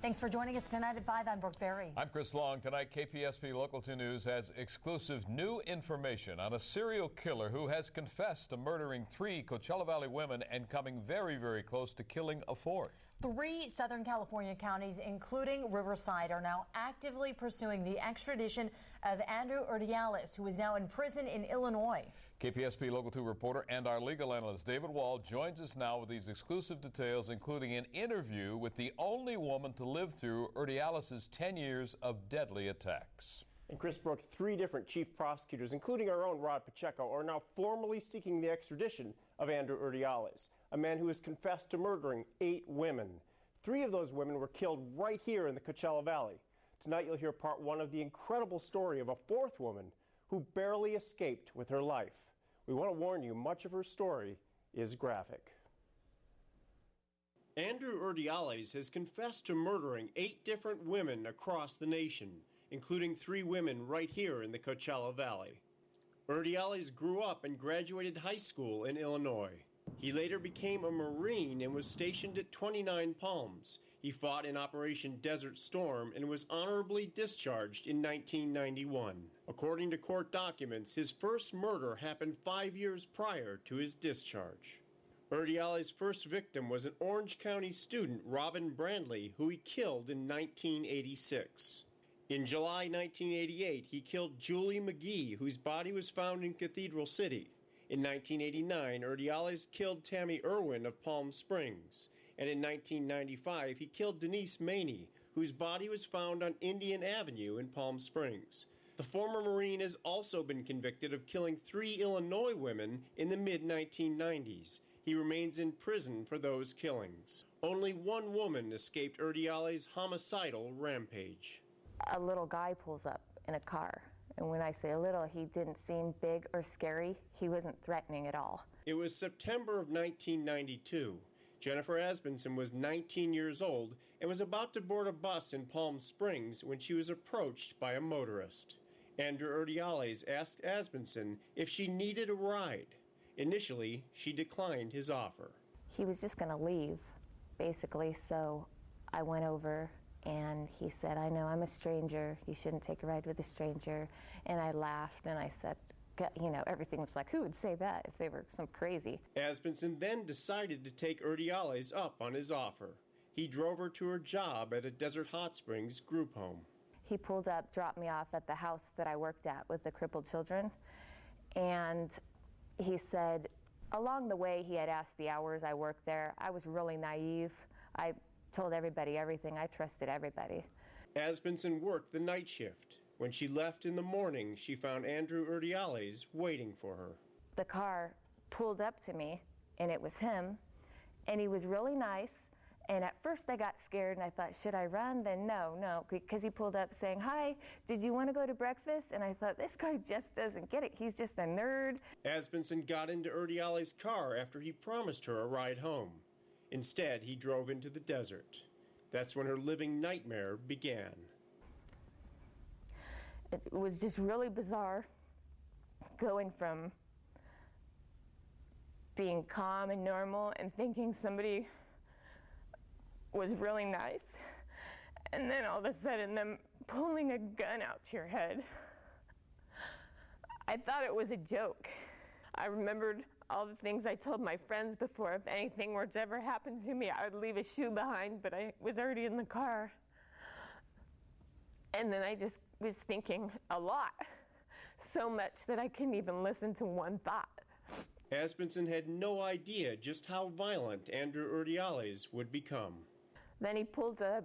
Thanks for joining us tonight at 5. I'm Brooke Berry. I'm Chris Long. Tonight, KPSP Local 2 News has exclusive new information on a serial killer who has confessed to murdering 3 Coachella Valley women and coming very, very close to killing a 4th. 3 Southern California counties, including Riverside, are now actively pursuing the extradition of Andrew Urdiales, who is now in prison in Illinois. KPSP Local 2 reporter and our legal analyst David Wohl joins us now with these exclusive details, including an interview with the only woman to live through Urdiales' 10 years of deadly attacks. And Chris, Brooke, 3 different chief prosecutors, including our own Rod Pacheco, are now formally seeking the extradition of Andrew Urdiales, a man who has confessed to murdering 8 women. 3 of those women were killed right here in the Coachella Valley. Tonight you'll hear part 1 of the incredible story of a 4th woman who barely escaped with her life. We want to warn you, much of her story is graphic. Andrew Urdiales has confessed to murdering 8 different women across the nation, including 3 women right here in the Coachella Valley. Urdiales grew up and graduated high school in Illinois. He later became a Marine and was stationed at 29 Palms. He fought in Operation Desert Storm and was honorably discharged in 1991. According to court documents, his first murder happened 5 years prior to his discharge. Urdiales' first victim was an Orange County student, Robin Brandley, who he killed in 1986. In July 1988, he killed Julie McGee, whose body was found in Cathedral City. In 1989, Urdiales killed Tammy Irwin of Palm Springs. And in 1995, he killed Denise Maney, whose body was found on Indian Avenue in Palm Springs. The former Marine has also been convicted of killing 3 Illinois women in the mid-1990s. He remains in prison for those killings. Only 1 woman escaped Urdiales' homicidal rampage. A little guy pulls up in a car. And when I say little, he didn't seem big or scary. He wasn't threatening at all. It was September of 1992. Jennifer Asbenson was 19 years old and was about to board a bus in Palm Springs when she was approached by a motorist. Andrew Urdiales asked Asbenson if she needed a ride. Initially, she declined his offer. He was just going to leave, basically, so I went over and he said, "I know I'm a stranger. You shouldn't take a ride with a stranger." And I laughed and I said, you know, everything was like, who would say that if they were some crazy? Asbenson then decided to take Urdiales up on his offer. He drove her to her job at a Desert Hot Springs group home. He pulled up, dropped me off at the house that I worked at with the crippled children. And he said, along the way, he had asked the hours I worked there. I was really naive. I told everybody everything. I trusted everybody. Asbenson worked the night shift. When she left in the morning, she found Andrew Urdiales waiting for her. The car pulled up to me, and it was him, and he was really nice. And at first I got scared, and I thought, should I run? Then no, because he pulled up saying, "Hi, did you want to go to breakfast?" And I thought, this guy just doesn't get it. He's just a nerd. Asbenson got into Urdiales' car after he promised her a ride home. Instead, he drove into the desert. That's when her living nightmare began. It was just really bizarre going from being calm and normal and thinking somebody was really nice, and then all of a sudden them pulling a gun out to your head. I thought it was a joke. I remembered all the things I told my friends before. If anything were to ever happen to me, I would leave a shoe behind, but I was already in the car. And then I just was thinking a lot, so much that I couldn't even listen to one thought. Asbenson had no idea just how violent Andrew Urdiales would become. Then he pulls a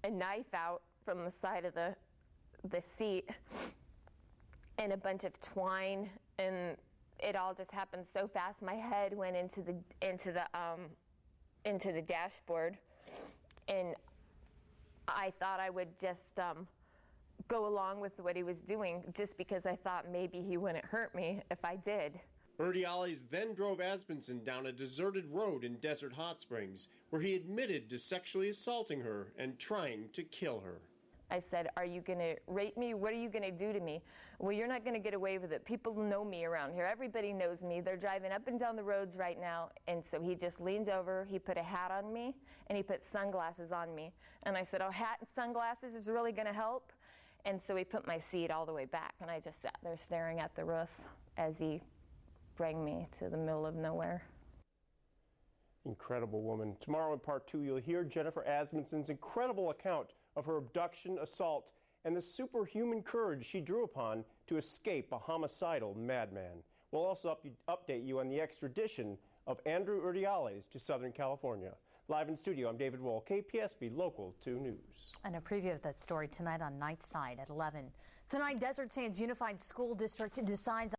knife out from the side of the seat and a bunch of twine, and it all just happened so fast. My head went into the dashboard, and I thought I would just go along with what he was doing, just because I thought maybe he wouldn't hurt me if I did. Urdiales then drove Asbenson down a deserted road in Desert Hot Springs, where he admitted to sexually assaulting her and trying to kill her. I said, are you going to rape me? What are you going to do to me? Well, you're not going to get away with it. People know me around here. Everybody knows me. They're driving up and down the roads right now. And so he just leaned over, he put a hat on me, and he put sunglasses on me. And I said, oh, hat and sunglasses is really going to help? And so he put my seat all the way back, and I just sat there staring at the roof as he bring me to the middle of nowhere. Incredible woman. Tomorrow in part 2, you'll hear Jennifer Asbenson's incredible account of her abduction, assault, and the superhuman courage she drew upon to escape a homicidal madman. We'll also update you on the extradition of Andrew Urdiales to Southern California. Live in studio, I'm David Wohl, KPSB Local 2 News. And a preview of that story tonight on Nightside at 11. Tonight, Desert Sands Unified School District decides